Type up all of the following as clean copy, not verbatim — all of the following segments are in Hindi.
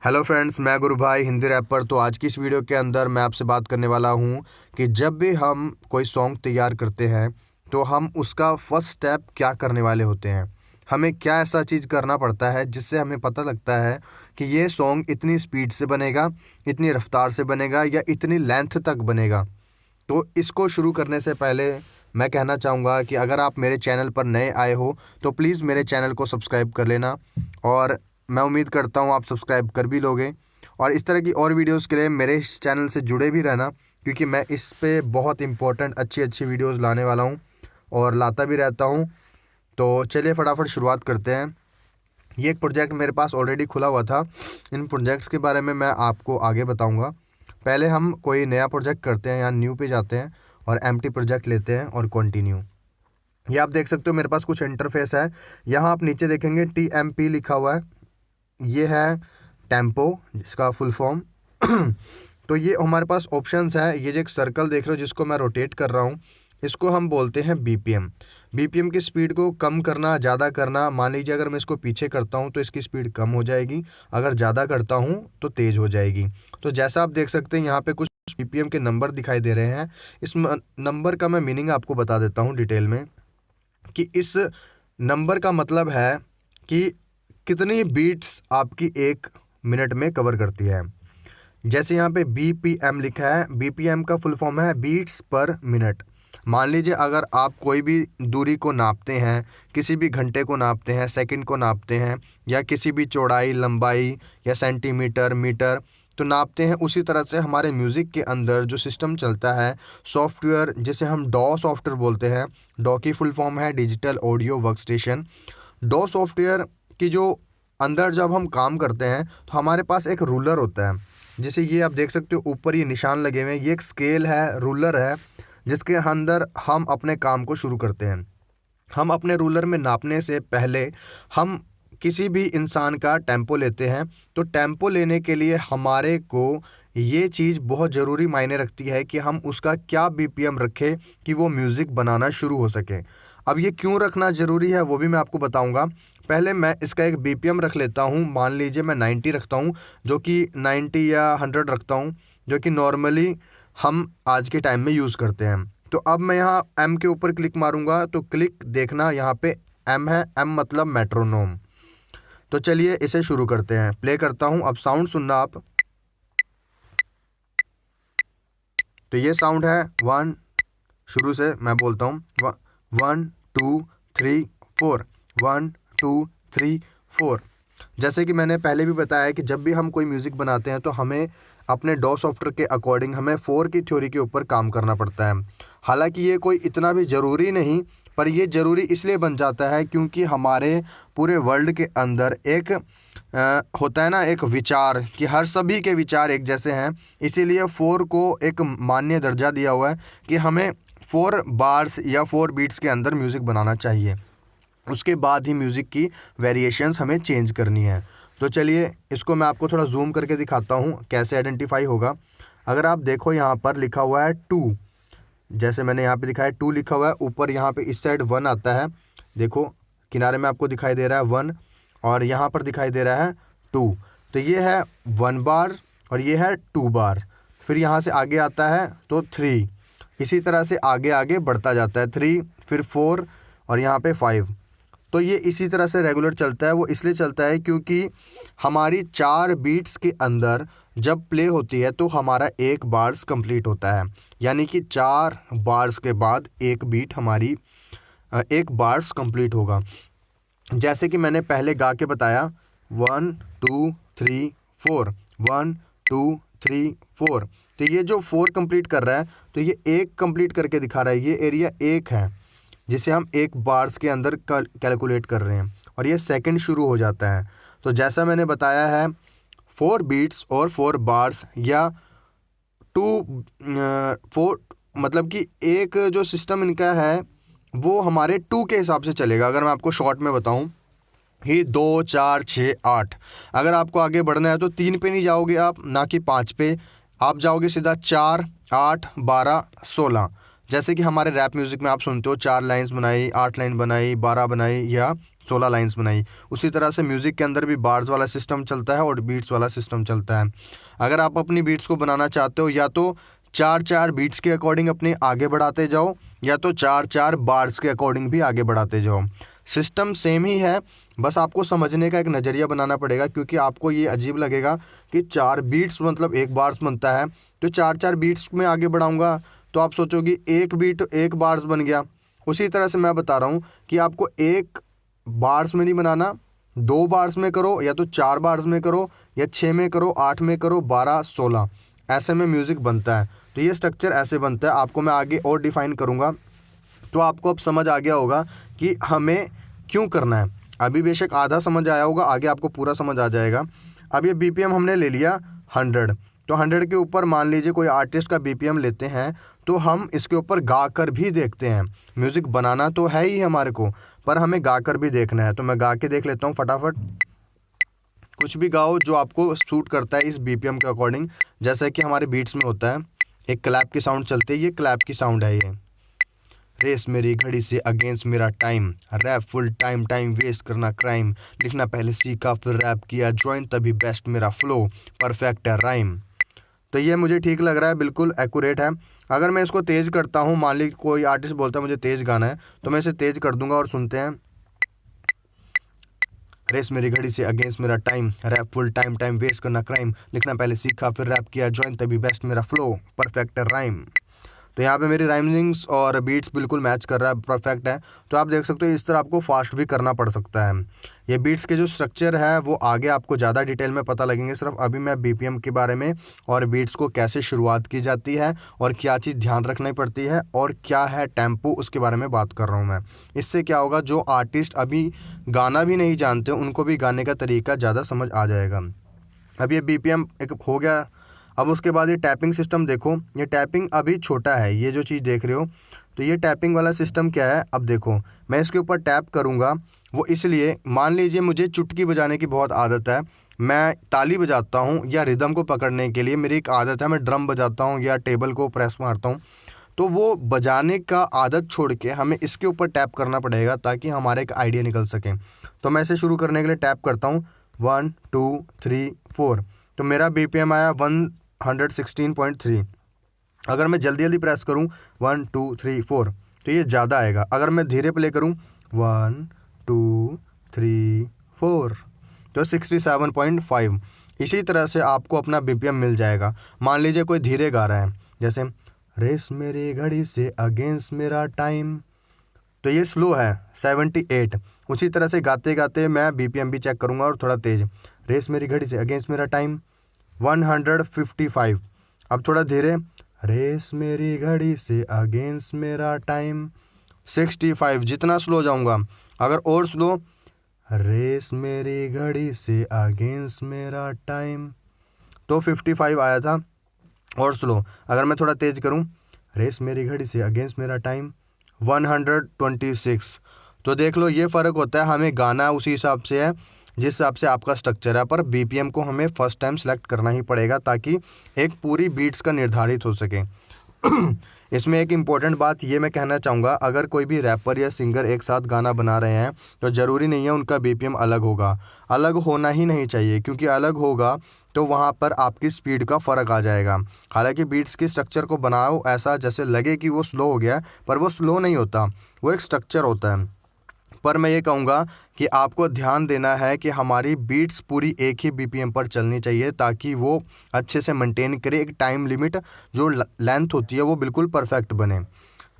हेलो फ्रेंड्स, मैं गुरु भाई हिंदी रैपर। तो आज की इस वीडियो के अंदर मैं आपसे बात करने वाला हूँ कि जब भी हम कोई सॉन्ग तैयार करते हैं तो हम उसका फर्स्ट स्टेप क्या करने वाले होते हैं। हमें क्या ऐसा चीज़ करना पड़ता है जिससे हमें पता लगता है कि ये सॉन्ग इतनी स्पीड से बनेगा, इतनी रफ्तार से बनेगा या इतनी लेंथ तक बनेगा। तो इसको शुरू करने से पहले मैं कहना चाहूँगा कि अगर आप मेरे चैनल पर नए आए हो तो प्लीज़ मेरे चैनल को सब्सक्राइब कर लेना, और मैं उम्मीद करता हूँ आप सब्सक्राइब कर भी लोगे। और इस तरह की और वीडियोस के लिए मेरे इस चैनल से जुड़े भी रहना, क्योंकि मैं इस पे बहुत इंपॉर्टेंट अच्छी अच्छी वीडियोस लाने वाला हूँ और लाता भी रहता हूँ। तो चलिए फटाफट शुरुआत करते हैं। ये एक प्रोजेक्ट मेरे पास ऑलरेडी खुला हुआ था। इन प्रोजेक्ट्स के बारे में मैं आपको आगे बताऊँगा। पहले हम कोई नया प्रोजेक्ट करते हैं या न्यू पे जाते हैं और एम्प्टी प्रोजेक्ट लेते हैं और कंटिन्यू। ये आप देख सकते हो मेरे पास कुछ इंटरफेस है। यहाँ आप नीचे देखेंगे TMP लिखा हुआ है। ये है टेम्पो, जिसका फुल फॉर्म। तो ये हमारे पास ऑप्शंस है। ये जो एक सर्कल देख रहे हो जिसको मैं रोटेट कर रहा हूँ, इसको हम बोलते हैं BPM। BPM की स्पीड को कम करना, ज़्यादा करना। मान लीजिए अगर मैं इसको पीछे करता हूँ तो इसकी स्पीड कम हो जाएगी, अगर ज़्यादा करता हूँ तो तेज़ हो जाएगी। तो जैसा आप देख सकते हैं यहाँ पे कुछ BPM के नंबर दिखाई दे रहे हैं। इस नंबर का मैं मीनिंग आपको बता देता हूँ डिटेल में, कि इस नंबर का मतलब है कि कितनी बीट्स आपकी एक मिनट में कवर करती है। जैसे यहाँ पे BPM लिखा है, BPM का फुल फॉर्म है बीट्स पर मिनट। मान लीजिए अगर आप कोई भी दूरी को नापते हैं, किसी भी घंटे को नापते हैं, सेकंड को नापते हैं, या किसी भी चौड़ाई, लंबाई या सेंटीमीटर, मीटर तो नापते हैं, उसी तरह से हमारे म्यूज़िक के अंदर जो सिस्टम चलता है, सॉफ्टवेयर जिसे हम डॉ सॉफ्टवेयर बोलते हैं। डॉ की फुल फॉर्म है डिजिटल ऑडियो वर्कस्टेशन। डॉ सॉफ्टवेयर की जो अंदर जब हम काम करते हैं तो हमारे पास एक रूलर होता है। जैसे ये आप देख सकते हो ऊपर ये निशान लगे हुए हैं, ये एक स्केल है, रूलर है, जिसके अंदर हम अपने काम को शुरू करते हैं। हम अपने रूलर में नापने से पहले हम किसी भी इंसान का टेम्पो लेते हैं। तो टेम्पो लेने के लिए हमारे को ये चीज़ बहुत ज़रूरी मायने रखती है कि हम उसका क्या BPM रखें कि वो म्यूज़िक बनाना शुरू हो सके। अब ये क्यों रखना ज़रूरी है वो भी मैं आपको बताऊंगा। पहले मैं इसका एक BPM रख लेता हूँ। मान लीजिए मैं 90 रखता हूँ, जो कि 90 या 100 रखता हूँ, जो कि नॉर्मली हम आज के टाइम में यूज़ करते हैं। तो अब मैं यहाँ M के ऊपर क्लिक मारूंगा तो क्लिक देखना, यहाँ पे M है, M मतलब मेट्रोनोम। तो चलिए इसे शुरू करते हैं। प्ले करता हूँ, अब साउंड सुनना आप। तो ये साउंड है 1, शुरू से मैं बोलता हूँ 1 2 3 4, 1 2 3 4। जैसे कि मैंने पहले भी बताया कि जब भी हम कोई म्यूज़िक बनाते हैं तो हमें अपने डॉ सॉफ्टवेयर के अकॉर्डिंग हमें 4 की थ्योरी के ऊपर काम करना पड़ता है। हालांकि ये कोई इतना भी ज़रूरी नहीं, पर ये ज़रूरी इसलिए बन जाता है क्योंकि हमारे पूरे वर्ल्ड के अंदर एक होता है ना, एक विचार कि हर सभी के विचार एक जैसे हैं। इसीलिए 4 को एक मान्य दर्जा दिया हुआ है कि हमें 4 बार्स या 4 बीट्स के अंदर म्यूज़िक बनाना चाहिए। उसके बाद ही म्यूज़िक की वेरिएशंस हमें चेंज करनी है। तो चलिए इसको मैं आपको थोड़ा जूम करके दिखाता हूँ कैसे आइडेंटिफाई होगा। अगर आप देखो यहाँ पर लिखा हुआ है 2, जैसे मैंने यहाँ पे दिखाया 2 लिखा हुआ है, ऊपर यहाँ पे इस साइड 1 आता है। देखो किनारे में आपको दिखाई दे रहा है 1, और यहाँ पर दिखाई दे रहा है 2। तो ये है 1 बार और ये है 2 बार। फिर यहाँ से आगे आता है तो 3, इसी तरह से आगे आगे बढ़ता जाता है, 3 फिर 4 और यहाँ पे 5। तो ये इसी तरह से रेगुलर चलता है। वो इसलिए चलता है क्योंकि हमारी 4 बीट्स के अंदर जब प्ले होती है तो हमारा एक बार्स कंप्लीट होता है, यानी कि 4 बार्स के बाद एक बीट हमारी एक बार्स कंप्लीट होगा। जैसे कि मैंने पहले गा के बताया 1 2 3 4, 1 2 3 4। तो ये जो 4 कंप्लीट कर रहा है तो ये एक कंप्लीट करके दिखा रहा है। ये एरिया एक है जिसे हम एक बार्स के अंदर कैलकुलेट कर रहे हैं, और ये सेकंड शुरू हो जाता है। तो जैसा मैंने बताया है 4 बीट्स और 4 बार्स या 2 4, मतलब कि एक जो सिस्टम इनका है वो हमारे 2 के हिसाब से चलेगा। अगर मैं आपको शॉर्ट में बताऊं ही 2 4 6 8, अगर आपको आगे बढ़ना है तो 3 पे नहीं जाओगे आप, ना कि 5 पे, आप जाओगे सीधा 4 8 12 16। जैसे कि हमारे रैप म्यूज़िक में आप सुनते हो 4 लाइन्स बनाई, 8 लाइन बनाई, 12 बनाई या 16 लाइंस बनाई। उसी तरह से म्यूज़िक के अंदर भी बार्स वाला सिस्टम चलता है और बीट्स वाला सिस्टम चलता है। अगर आप अपनी बीट्स को बनाना चाहते हो या तो 4-4 बीट्स के अकॉर्डिंग अपने आगे बढ़ाते जाओ या तो 4-4 बार्स के अकॉर्डिंग भी आगे बढ़ाते जाओ। सिस्टम सेम ही है, बस आपको समझने का एक नज़रिया बनाना पड़ेगा, क्योंकि आपको ये अजीब लगेगा कि 4 बीट्स मतलब एक बार्स बनता है, तो 4-4 बीट्स में आगे बढ़ाऊँगा तो आप सोचोगे एक बीट एक बार्स बन गया। उसी तरह से मैं बता रहा हूँ कि आपको एक बार्स में नहीं बनाना, 2 बार्स में करो या तो 4 बार्स में करो या 6 में करो, 8 में करो, 12, 16, ऐसे में म्यूज़िक बनता है। तो ये स्ट्रक्चर ऐसे बनता है, आपको मैं आगे और डिफ़ाइन करूँगा तो आपको अब समझ आ गया होगा कि हमें क्यों करना है। अभी बेशक आधा समझ आया होगा, आगे आपको पूरा समझ आ जाएगा। अब ये बीपीएम हमने ले लिया 100, तो 100 के ऊपर मान लीजिए कोई आर्टिस्ट का बीपीएम लेते हैं तो हम इसके ऊपर गा कर भी देखते हैं। म्यूज़िक बनाना तो है ही हमारे को, पर हमें गा कर भी देखना है। तो मैं गा के देख लेता हूँ फटाफट। कुछ भी गाओ जो आपको सूट करता है इस बीपीएम के अकॉर्डिंग, जैसे कि हमारे बीट्स में होता है एक क्लैप की साउंड चलती है, ये क्लैप की साउंड है। ये रेस मेरी घड़ी से अगेंस्ट मेरा time, rap full time, time waste करना क्राइम, लिखना पहले सीखा फिर रैप किया ज्वाइन तभी बेस्ट मेरा फ्लो, परफेक्ट है राइम। तो ये मुझे ठीक लग रहा है, बिल्कुल एक्यूरेट है। अगर मैं इसको तेज़ करता हूँ, मान लीजिए कोई आर्टिस्ट बोलता है मुझे तेज़ गाना है, तो मैं इसे तेज़ कर दूंगा और सुनते हैं। रेस मेरी घड़ी से अगेंस्ट मेरा time, rap full time, time waste करना क्राइम, लिखना पहले सीखा फिर रैप किया ज्वाइन तभी बेस्ट मेरा फ्लो, परफेक्ट है राइम। तो यहाँ पे मेरी राइमिंग्स और बीट्स बिल्कुल मैच कर रहा है, परफेक्ट है। तो आप देख सकते हो इस तरह आपको फास्ट भी करना पड़ सकता है। ये बीट्स के जो स्ट्रक्चर है वो आगे आपको ज़्यादा डिटेल में पता लगेंगे। सिर्फ अभी मैं बीपीएम के बारे में और बीट्स को कैसे शुरुआत की जाती है और क्या चीज़ ध्यान रखनी पड़ती है और क्या है टेम्पो, उसके बारे में बात कर रहा हूँ मैं। इससे क्या होगा, जो आर्टिस्ट अभी गाना भी नहीं जानते उनको भी गाने का तरीका ज़्यादा समझ आ जाएगा। अब ये बीपीएम एक हो गया। अब उसके बाद ये टैपिंग सिस्टम देखो, ये टैपिंग अभी छोटा है, ये जो चीज़ देख रहे हो, तो ये टैपिंग वाला सिस्टम क्या है। अब देखो मैं इसके ऊपर टैप करूँगा, वो इसलिए मान लीजिए मुझे चुटकी बजाने की बहुत आदत है, मैं ताली बजाता हूँ या रिदम को पकड़ने के लिए मेरी एक आदत है, मैं ड्रम बजाता हूँ या टेबल को प्रेस मारता हूँ, तो वो बजाने का आदत छोड़ के हमें इसके ऊपर टैप करना पड़ेगा ताकि हमारा एक आइडिया निकल सके। तो मैं इसे शुरू करने के लिए टैप करता हूँ 1 2 3 4, तो मेरा बीपीएम आया 116.3। अगर मैं जल्दी जल्दी प्रेस करूं 1 2 3 4 तो ये ज़्यादा आएगा। अगर मैं धीरे प्ले करूं 1 2 3 4 तो 67.5। इसी तरह से आपको अपना बीपीएम मिल जाएगा। मान लीजिए कोई धीरे गा रहा है, जैसे रेस मेरी घड़ी से अगेंस्ट मेरा टाइम, तो ये स्लो है 78। उसी तरह से गाते गाते मैं बीपीएम भी चेक करूँगा और थोड़ा तेज़, रेस मेरी घड़ी से अगेंस्ट मेरा टाइम 155। अब थोड़ा धीरे, रेस मेरी घड़ी से अगेंस्ट मेरा टाइम 65। जितना स्लो जाऊंगा, अगर और स्लो, रेस मेरी घड़ी से अगेंस्ट मेरा टाइम, तो 55 आया था। और स्लो अगर मैं थोड़ा तेज़ करूं, रेस मेरी घड़ी से अगेंस्ट मेरा टाइम 126। तो देख लो ये फ़र्क होता है, हमें गाना उसी हिसाब से है जिस हिसाब से आपका स्ट्रक्चर है, पर बीपीएम को हमें फर्स्ट टाइम सेलेक्ट करना ही पड़ेगा ताकि एक पूरी बीट्स का निर्धारित हो सके। इसमें एक इम्पॉर्टेंट बात ये मैं कहना चाहूँगा, अगर कोई भी रैपर या सिंगर एक साथ गाना बना रहे हैं तो ज़रूरी नहीं है उनका बीपीएम अलग होगा। अलग होना ही नहीं चाहिए, क्योंकि अलग होगा तो वहाँ पर आपकी स्पीड का फ़र्क आ जाएगा। हालांकि बीट्स की स्ट्रक्चर को बनाओ ऐसा जैसे लगे कि वो स्लो हो गया, पर वो स्लो नहीं होता, वो एक स्ट्रक्चर होता है। पर मैं ये कहूँगा कि आपको ध्यान देना है कि हमारी बीट्स पूरी एक ही बीपीएम पर चलनी चाहिए ताकि वो अच्छे से मेंटेन करे, एक टाइम लिमिट जो लेंथ होती है वो बिल्कुल परफेक्ट बने।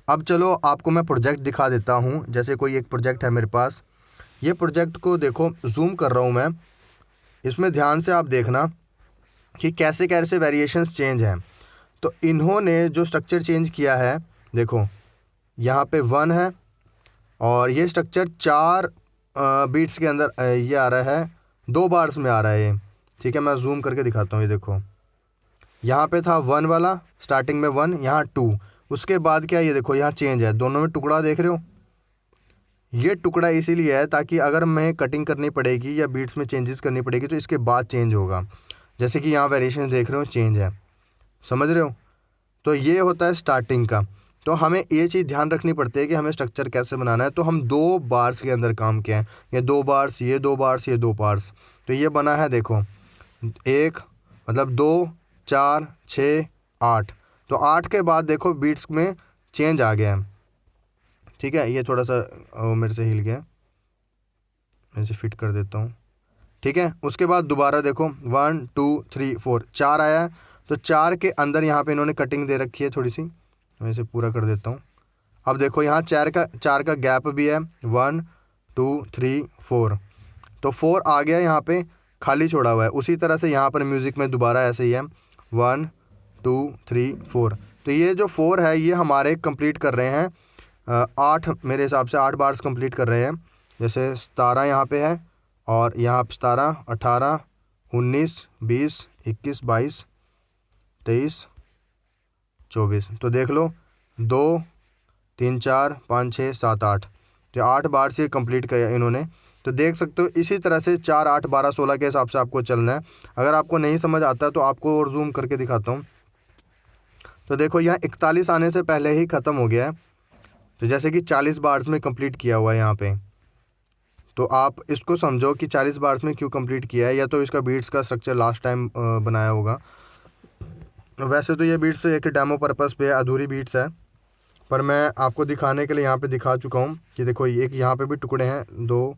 अब चलो आपको मैं प्रोजेक्ट दिखा देता हूँ। जैसे कोई एक प्रोजेक्ट है मेरे पास, ये प्रोजेक्ट को देखो, जूम कर रहा हूँ मैं, इसमें ध्यान से आप देखना कि कैसे कैसे वेरिएशंस चेंज हैं। तो इन्होंने जो स्ट्रक्चर चेंज किया है, देखो यहाँ पे 1 है और ये स्ट्रक्चर 4 बीट्स के अंदर ये आ रहा है, 2 बार्स में आ रहा है ये। ठीक है, मैं जूम करके दिखाता हूँ। ये देखो यहाँ पे था 1 वाला, स्टार्टिंग में 1, यहाँ 2, उसके बाद क्या, ये देखो यहाँ चेंज है, दोनों में टुकड़ा देख रहे हो। ये टुकड़ा इसीलिए है ताकि अगर मैं कटिंग करनी पड़ेगी या बीट्स में चेंजेस करनी पड़ेगी तो इसके बाद चेंज होगा। जैसे कि यहाँ वेरिएशन देख रहे हो, चेंज है, समझ रहे हो। तो ये होता है स्टार्टिंग का। तो हमें ये चीज़ ध्यान रखनी पड़ती है कि हमें स्ट्रक्चर कैसे बनाना है। तो हम 2 बार्स के अंदर काम किया है, ये 2 बार्स, ये 2 बार्स, ये 2 बार्स। तो ये बना है देखो, 1 मतलब 2 4 6 8। तो 8 के बाद देखो बीट्स में चेंज आ गया है, ठीक है। ये थोड़ा सा मेरे से हिल गया, मैं इसे फिट कर देता हूँ, ठीक है। उसके बाद दोबारा देखो 1 2 3 4 4 आया है। तो 4 के अंदर यहाँ पे इन्होंने कटिंग दे रखी है थोड़ी सी, मैं इसे पूरा कर देता हूँ। अब देखो यहाँ 4 का गैप भी है, 1 2 3 4। तो 4 आ गया यहाँ पे, खाली छोड़ा हुआ है। उसी तरह से यहाँ पर म्यूज़िक में दोबारा ऐसे ही है, 1 2 3 4। तो ये जो 4 है ये हमारे कंप्लीट कर रहे हैं 8, मेरे हिसाब से 8 बार्स कंप्लीट कर रहे हैं। जैसे 17 यहाँ पे है, और यहाँ 17 18 19 20 21 22 23 24। तो देख लो 2 3 4 5 6 7 8, तो 8 बार से कंप्लीट किया इन्होंने। तो देख सकते हो इसी तरह से 4 8 12 16 के हिसाब से आपको चलना है। अगर आपको नहीं समझ आता तो आपको और जूम करके दिखाता हूँ। तो देखो यहाँ 41 आने से पहले ही ख़त्म हो गया है, तो जैसे कि 40 बार्स में कंप्लीट किया हुआ है यहाँ पे। तो आप इसको समझो कि 40 बार्स में क्यों कंप्लीट किया है, या तो इसका बीट्स का स्ट्रक्चर लास्ट टाइम बनाया होगा। वैसे तो ये बीट्स एक डेमो पर्पस पे अधूरी बीट्स है, पर मैं आपको दिखाने के लिए यहाँ पे दिखा चुका हूँ कि देखो एक यहाँ पे भी टुकड़े हैं, 2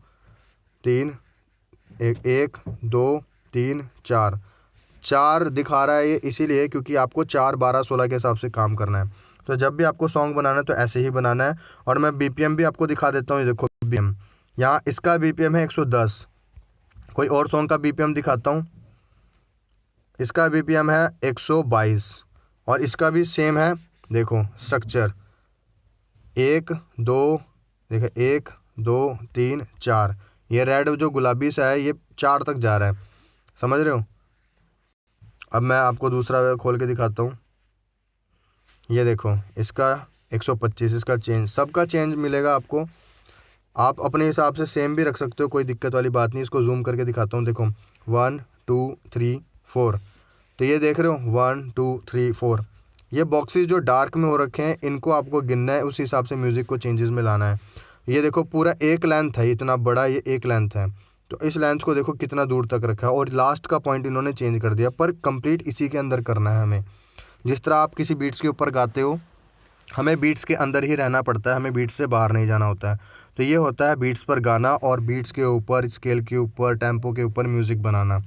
3 1 2 3 4 4 दिखा रहा है ये इसीलिए क्योंकि आपको 4 12 16 के हिसाब से काम करना है। तो जब भी आपको सॉन्ग बनाना है तो ऐसे ही बनाना है। और मैं बीपीएम भी आपको दिखा देता हूँ, ये देखो बीपीएम, यहाँ इसका बीपीएम है 110। कोई और सॉन्ग का बीपीएम दिखाता हूँ, इसका बीपीएम है 122, और इसका भी सेम है। देखो स्ट्रक्चर 1 2, देखो 1 2 3 4, ये रेड जो गुलाबी सा है ये 4 तक जा रहा है, समझ रहे हो। अब मैं आपको दूसरा खोल के दिखाता हूँ, ये देखो इसका 125, इसका चेंज, सबका चेंज मिलेगा आपको। आप अपने हिसाब से सेम भी रख सकते हो, कोई दिक्कत वाली बात नहीं। इसको जूम करके दिखाता हूँ, देखो 1 2 3 4। तो ये देख रहे हो 1 2 3 4। ये बॉक्सेस जो डार्क में हो रखे हैं इनको आपको गिनना है, उस हिसाब से म्यूज़िक को चेंजेस में लाना है। ये देखो पूरा एक लेंथ है, इतना बड़ा ये एक लेंथ है। तो इस लेंथ को देखो कितना दूर तक रखा है, और लास्ट का पॉइंट इन्होंने चेंज कर दिया, पर कंप्लीट इसी के अंदर करना है हमें। जिस तरह आप किसी बीट्स के ऊपर गाते हो, हमें बीट्स के अंदर ही रहना पड़ता है, हमें बीट्स से बाहर नहीं जाना होता है। तो ये होता है बीट्स पर गाना, और बीट्स के ऊपर, स्केल के ऊपर, टेम्पो के ऊपर म्यूज़िक बनाना।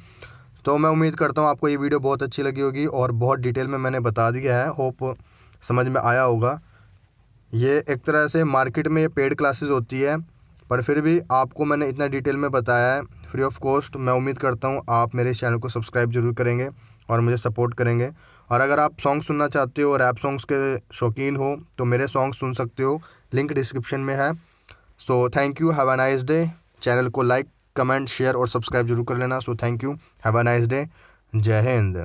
तो मैं उम्मीद करता हूँ आपको ये वीडियो बहुत अच्छी लगी होगी, और बहुत डिटेल में मैंने बता दिया है, होप समझ में आया होगा। ये एक तरह से मार्केट में ये पेड क्लासेस होती है, पर फिर भी आपको मैंने इतना डिटेल में बताया है फ्री ऑफ कॉस्ट। मैं उम्मीद करता हूँ आप मेरे इस चैनल को सब्सक्राइब जरूर करेंगे और मुझे सपोर्ट करेंगे। और अगर आप सॉन्ग सुनना चाहते हो, रैप सॉन्ग्स के शौकीन हो, तो मेरे सॉन्ग सुन सकते हो, लिंक डिस्क्रिप्शन में है। So thank you, have a nice day. Channel को लाइक कमेंट शेयर और सब्सक्राइब जरूर कर लेना। So thank you, have a nice day, जय हिंद।